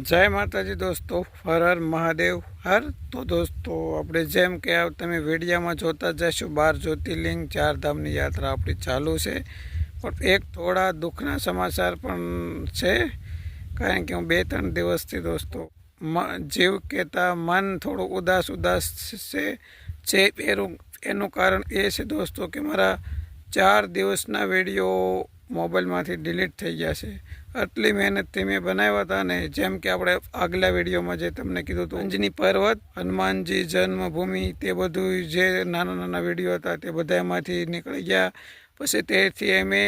જય માતાજી દોસ્તો, હર હર મહાદેવ હર. તો દોસ્તો આપણે જેમ કે તમે વિડીયામાં જોતા જશો 12 જ્યોતિર્લિંગ 4 ધામની યાત્રા આપણી ચાલુ છે. પણ એક થોડા દુઃખના સમાચાર પણ છે, કારણ કે હું 2-3 દિવસથી દોસ્તો જીવ કહેતા મન થોડું ઉદાસ છે. એનું કારણ એ છે દોસ્તો કે મારા 4 દિવસના વિડીયો મોબાઈલમાંથી ડિલીટ થઈ ગયા છે. આટલી મહેનતથી મેં બનાવ્યા હતા ને, જેમ કે આપણે આગલા વિડીયોમાં જે તમને કીધું હતું અંજની પર્વત, હનુમાનજી જન્મભૂમિ, તે બધું જે નાના વિડીયો હતા તે બધા એમાંથી નીકળી ગયા. પછી તેથી અમે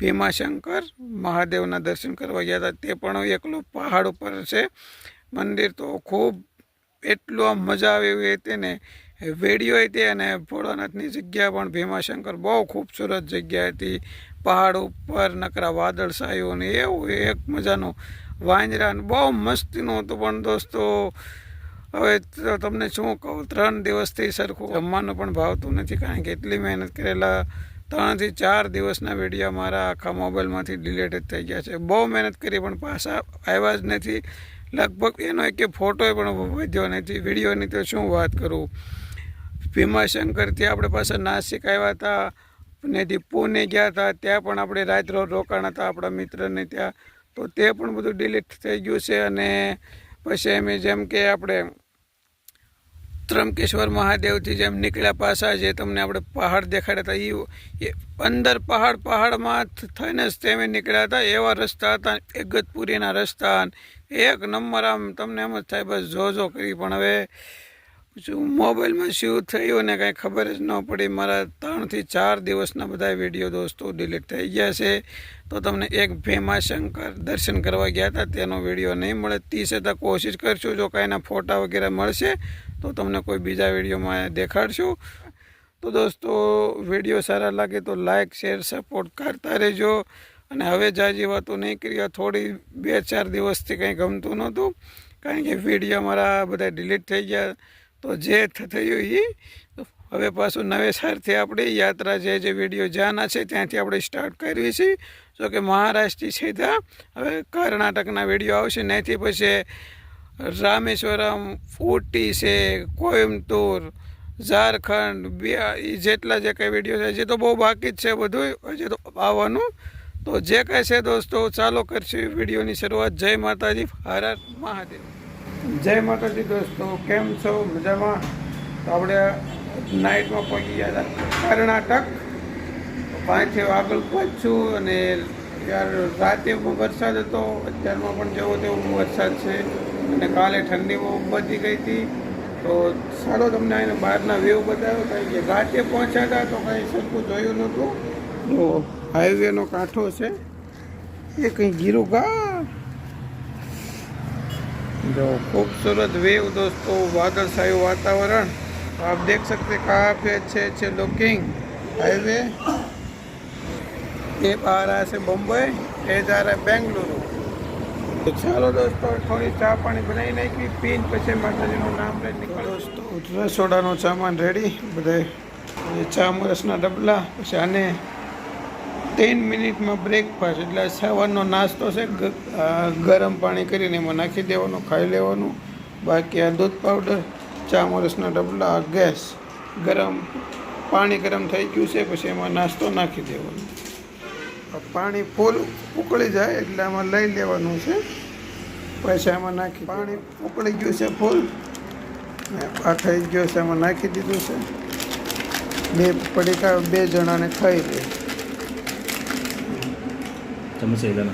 ભીમાશંકર મહાદેવના દર્શન કરવા ગયા હતા. તે પણ એકલું પહાડ ઉપર છે મંદિર. તો ખૂબ એટલું આમ મજા આવી એવી હતી ને, વિડીયો હતી. અને ભોળાનાથની જગ્યા પણ ભીમાશંકર બહુ ખૂબસૂરત જગ્યા હતી. પહાડ ઉપર નકરા વાદળ છાયું ને એવું એક મજાનું વાંજરા બહુ મસ્તીનું હતું. પણ દોસ્તો હવે તમને શું કહું, 3 દિવસથી સરખું જમવાનું પણ ભાવતું નથી, કારણ કે એટલી મહેનત કરેલા 3 થી 4 દિવસના વિડીયો મારા આખા મોબાઈલમાંથી ડિલીટ જ થઈ ગયા છે. બહુ મહેનત કરી પણ પાછા આવ્યા જ નથી. લગભગ એનો એક ફોટો પણ વધ્યો નથી. વિડીયોની તો શું વાત કરું. ભીમાશંકરથી આપણે પાછા નાસિક આવ્યા હતા ને પુણે ગયા હતા. ત્યાં પણ આપણે રાત રોકાણ હતા આપણા મિત્રને ત્યાં. તો તે પણ બધું ડિલીટ થઈ ગયું છે. અને પછી અમે જેમ કે આપણે ત્રંબકેશ્વર મહાદેવથી જેમ નીકળ્યા પાછા, જે તમને આપણે પહાડ દેખાડ્યા હતા એ અંદર પહાડમાં થઈને જ તેમે નીકળ્યા હતા. એવા રસ્તા હતા, ઇગતપુરીના રસ્તા, એક નંબર. આમ તમને એમ જ થાય બસ જો કરી. પણ હવે મોબાઈલમાં શું થયું ને કાંઈ ખબર જ ન પડી. મારા 3 થી 4 દિવસના બધા વિડીયો દોસ્તો ડિલીટ થઈ ગયા છે. તો તમને એક ભીમાશંકર દર્શન કરવા ગયા હતા તેનો વિડીયો નહીં મળે. 30 કોશિશ કરશું, જો કાંઈના ફોટા વગેરે મળશે તો તમને કોઈ બીજા વિડીયોમાં દેખાડશું. તો દોસ્તો વિડીયો સારા લાગે તો લાઈક શેર સપોર્ટ કરતા રહેજો. અને હવે જાજી વાતો નહીં કરી. થોડી 2-4 દિવસથી કંઈ ગમતું નહોતું, કારણ કે વિડીયો મારા બધા ડિલીટ થઈ ગયા. તો જે થયું એ હવે પાછું નવેસરથી આપણી યાત્રા જે વિડીયો જ્યાંના છે ત્યાંથી આપણે સ્ટાર્ટ કરવી છે. જો કે મહારાષ્ટ્રથી સીધા હવે કર્ણાટકના વિડીયો આવશે. ત્યાંથી પછી રામેશ્વરમ, ઊટી છે, કોઈમ્બતુર, ઝારખંડ, જેટલા જે કંઈ વિડીયો છે હજી તો બહુ બાકી જ છે. બધું હજી તો આવવાનું. તો જે કાંઈ છે દોસ્તો ચાલો કરશું વિડીયોની શરૂઆત. જય માતાજી, હર હર મહાદેવ. જય માતાજી દોસ્તો, કેમ છો? મજામાં? તો આપણે નાઇટમાં પહોંચી ગયા હતા કર્ણાટક. 5 આગળ પહોંચ્યું. અને યાર રાતે વરસાદ હતો, અત્યારમાં પણ જેવો તેવો વરસાદ છે. અને કાલે ઠંડી બહુ વધી ગઈ હતી. તો ચાલો તમને આને બહારના વ્યૂ બતાવ્યો, કારણ કે રાતે પહોંચ્યા હતા તો કાંઈ સરખું જોયું નહોતું. તો હાઈવેનો કાંઠો છે એ કંઈ ગીરું ગા जो खूबसूरत वेव दोस्तों, वादल छायु वातावरण. तो आप देख सकते काफ़ी अच्छे लुकिंग हाईवे. ये आ रहा है बम्बई, ये जा रहा है बेंगलुरु. तो चलो दोस्तों थोड़ी चा पानी बनाई नाखी, पीन पीछे माताजीનું નામ લઈને નીકળો. દોસ્તો રસોડાનો સામાન રેડી, બધે ચા મરસના ડબલા. પછી આને 3 મિનિટમાં બ્રેકફાસ્ટ એટલે સવારનો નાસ્તો છે. ગરમ પાણી કરીને એમાં નાખી દેવાનું, ખાઈ લેવાનું. બાકી આ દૂધ પાવડર, ચા મરસના ડબલા, ગેસ ગરમ પાણી ગરમ થઈ ગયું છે. પછી એમાં નાસ્તો નાખી દેવાનો. પાણી ફૂલ ઉકળી જાય એટલે આમાં લઈ લેવાનું છે. પછી આમાં નાખી, પાણી ઉકળી ગયું છે ફૂલ, આ થઈ ગયો છે, આમાં નાખી દીધું છે. 2 પડીકા 2 જણાને ખાઈ લે. चम्मच से हिलाना,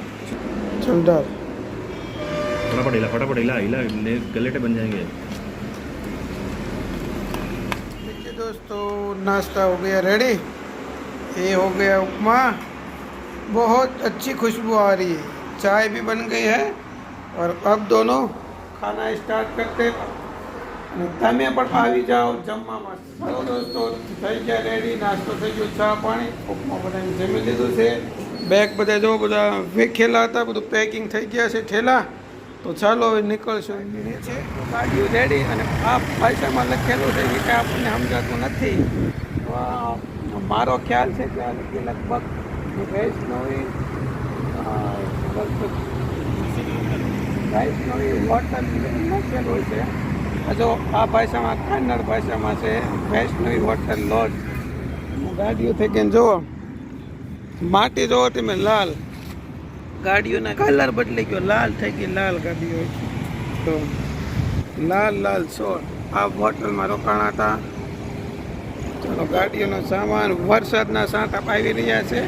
चल डाल, फटाफट हिला गलेटे बन जाएंगे. देखिए दोस्तों नाश्ता हो गया रेडी. ये हो गया उपमा, बहुत अच्छी खुशबू आ रही है. चाय भी बन गई है और अब दोनों खाना स्टार्ट करते. તમે પણ આવી જાઓ જમવામાં. ચાલો દોસ્તો થઈ ગયા રેડી, નાસ્તો થઈ ગયો, ચા પાણી, ઉપમા બધાને જમી લીધું છે. બેગ બધા જો બધા વેખેલા હતા, બધું પેકિંગ થઈ ગયા છે ઠેલા. તો ચાલો હવે નીકળશું. નીચે ગાડીઓ રેડી. અને આ ભાષામાં લખેલું છે કે આપણને સમજાતું નથી. તો મારો ખ્યાલ છે કે લગભગ વૈષ્ણવી લગભગ વૈષ્ણવી હોટલ લખેલું છે. જો આ ભાષામાં કન્નડ ભાષામાં છે વૈષ્ણવી હોટલ લોજ. ગાડીઓ થઈ ગઈ જુઓ, માટી જોવો તમે લાલ, ગાડીઓના કલર બદલી ગયો, લાલ થઈ ગઈ, લાલ ગાડીઓ તો લાલ લાલ છોડ. આ હોટલમાં રોકાણા હતા. ચલો ગાડીઓનો સામાન, વરસાદના સાંટા આવી રહ્યા છે.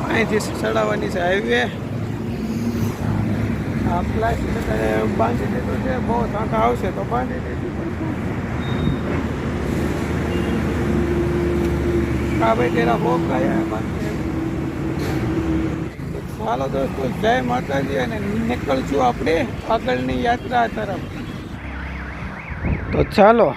અહીંથી ચડાવવાની છે હાઈવે. આ પ્લાસ્ટિક બાંધી દીધું છે, બહુ સાંટા આવશે તો બાંધી દીધું. આ ભાઈ તેરા ભોગ ગયા. ચાલો દોસ્તો, જય માતાજી, અને નીકળશું આપણે આગળની યાત્રા તરફ. તો ચાલો.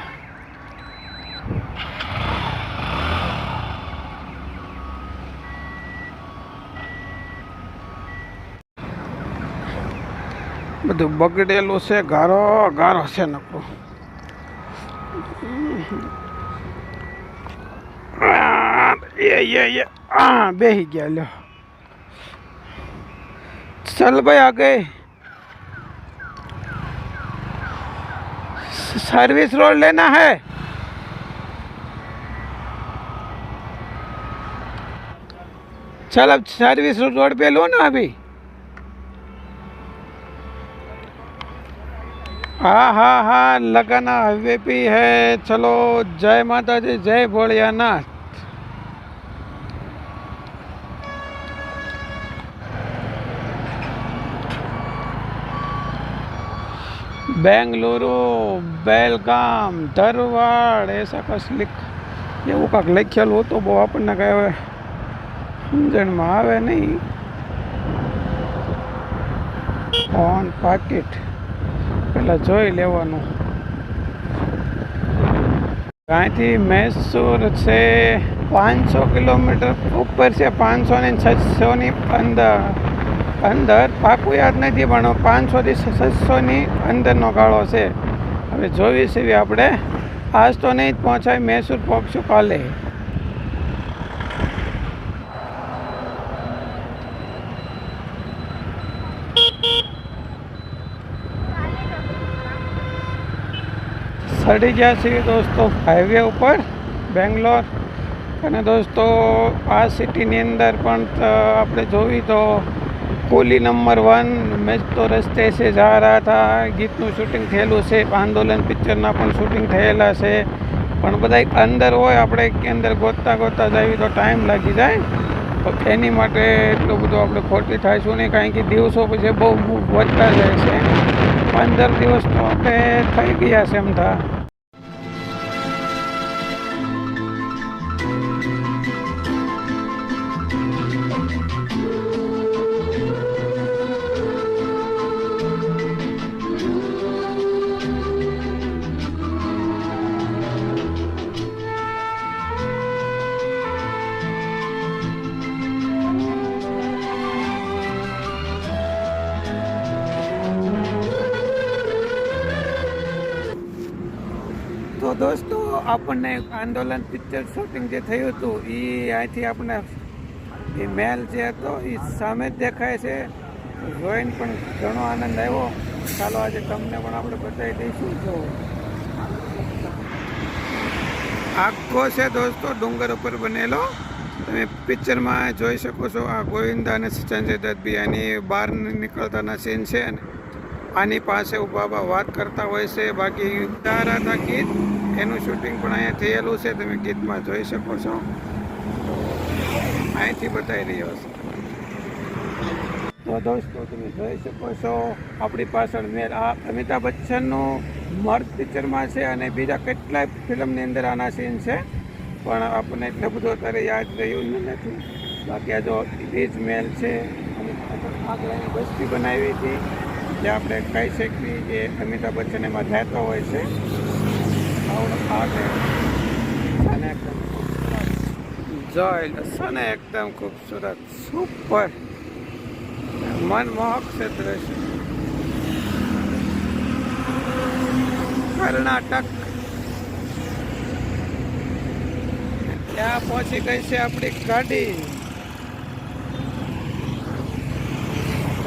બધું બગડેલું છે, ગારો ગારો છે નકો. બેહી ગયા લ્યો. चल भाई आ गए. सर्विस रोड लेना है. चल अब सर्विस रोड पे लो ना अभी. हाँ हाँ हाँ, लगाना हाईवे पे है. चलो, जय माता जी, जय भोलियानाथ. बेंगलुरु, बेलगाम, धरवाड़, ऐसा कुछ એવું કાંક લખેલું હતું. બહુ આપણને કાંઈ સમજણમાં આવે નહીં. ફોન પાકીટ પેલા જોઈ લેવાનું. અહીંથી મૈસૂર છે 500 કિલોમીટર ઉપર છે, 500 ને 600 ની અંદર પાકું યાદ નથી, પણ 500 થી 600 ની અંદરનો ગાળો છે. હવે જોવી છે આપણે. આજ તો નહીં જ પહોંચાય, મૈસૂર પહોંચશું કાલે. ચડી ગયા છીએ દોસ્તો હાઈવે ઉપર બેંગ્લોર. અને દોસ્તો આ સિટીની અંદર પણ આપણે જોવી તો કુલી નંબર 1 મેં તો રસ્તે સે જા રહા થા ગીતનું શૂટિંગ થયેલું છે. આંદોલન પિક્ચરના પણ શૂટિંગ થયેલા છે. પણ બધા અંદર હોય, આપણે અંદર ગોતતા ગોતતા જઈએ તો ટાઈમ લાગી જાય. તો એની માટે એટલું બધું આપણે ખોટી થાઈશું નહીં, કારણ કે દિવસો પછી બહુ વધતા જાય છે. 15 દિવસ તો આપણે થઈ ગયા છે એમ થા. તો દોસ્તો આપણને આંદોલન પિક્ચર શૂટિંગ જે થયું હતું એ અહીંથી આપણને એ મેલ જે હતો એ સામે જ દેખાય છે. જોઈને પણ ઘણો આનંદ આવ્યો. ચાલો આજે તમને પણ આપણે બતાવી દઈશું. જો આખો છે દોસ્તો ડુંગર ઉપર બનેલો. તમે પિક્ચરમાં જોઈ શકો છો. આ ગોવિંદા અને સંજય દત્ત બી આની બહાર નીકળતાના સીન છે. આની પાસે ઉભા વાત કરતા હોય છે. બાકી તારા હતા ગીત, એનું શૂટિંગ પણ અહીંયા થયેલું છે. તમે ગીતમાં જોઈ શકો છો. અહીંથી બતાવી રહ્યો છે. તો દોસ્તો તમે જોઈ શકો છો આપણી પાછળ મેલ આ અમિતાભ બચ્ચનનું મર્દ પિક્ચરમાં છે. અને બીજા કેટલાય ફિલ્મની અંદર આના સીન છે, પણ આપણને એટલું બધું અત્યારે યાદ રહ્યું નથી. બાકી આ જો બીજ મેલ છે. અને આગળ એની બસ્તી બનાવી હતી, જે આપણે કહી શકીએ કે અમિતાભ બચ્ચન એમાં રહેતો હોય છે. જોઈ લો સને એકદમ ખૂબસૂરત, સુપર, મનમોહક છે દ્રશ્ય. કર્ણાટક ત્યાં પહોંચી ગઈ છે આપણી ગાડી.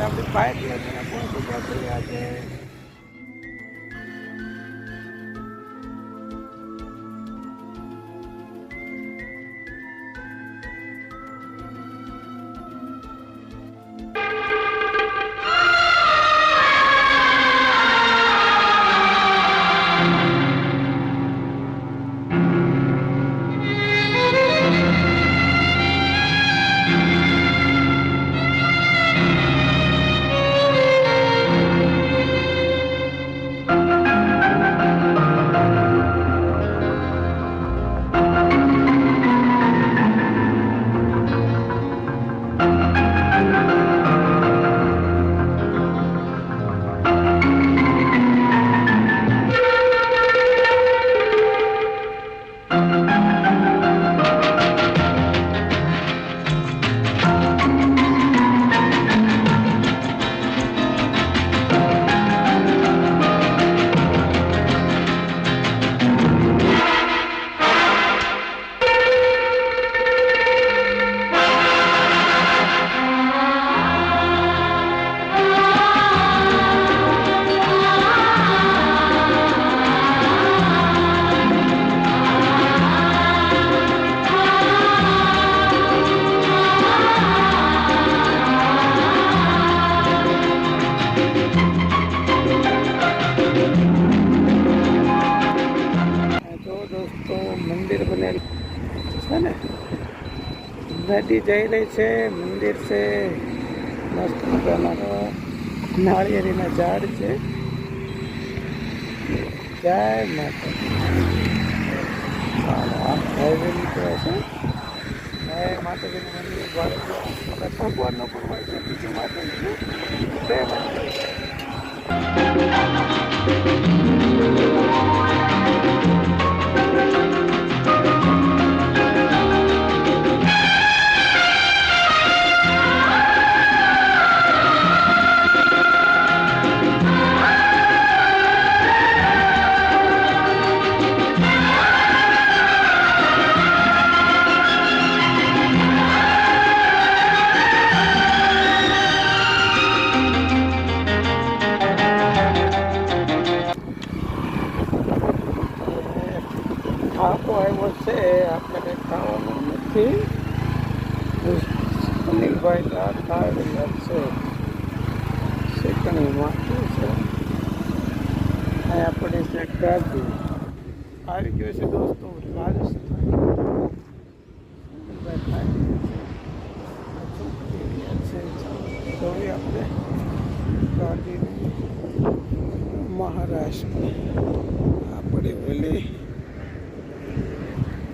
આપણી બાઇક લઈને પહોંચી ગયા છીએ આજે. મંદિર બનેલું છે ને, નદી જઈ રહી છે, મંદિર છે, મસ્ત મજાના નાળિયેરીના ઝાડ છે. જય માતા. હાઈવે નીકળે છે. જય માતાજીનું મંદિર ભગવાનનો પણ હોય છે, બીજું માતાજીનું જય માતાજી. થાકો આવ્યો છે, આપણે કંઈ ખાવાનું નથી. સુનિલભાઈ ખાઈ રહ્યા છે, શીખણી માથું છે. અહીંયા પડી છે ગાડી. આવી ગયો છે દોસ્તો રાજસ્થાન. સુનિલભાઈ ખાઈ રહ્યા છે. જોઈએ આપણે ગાડીની મહારાષ્ટ્ર આપણે ઓલી.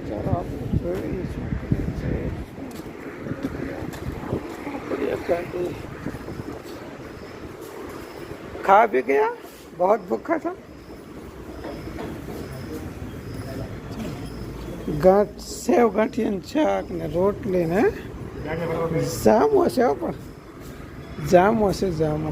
ચાલો આપણે જોઈએ શું કરે છે. આપણી ગાડી खा भी गया, बहुत भूखा था. सेव गांठियन શાક ને રોટલી ને જામો છે, પણ જામો છે, જામો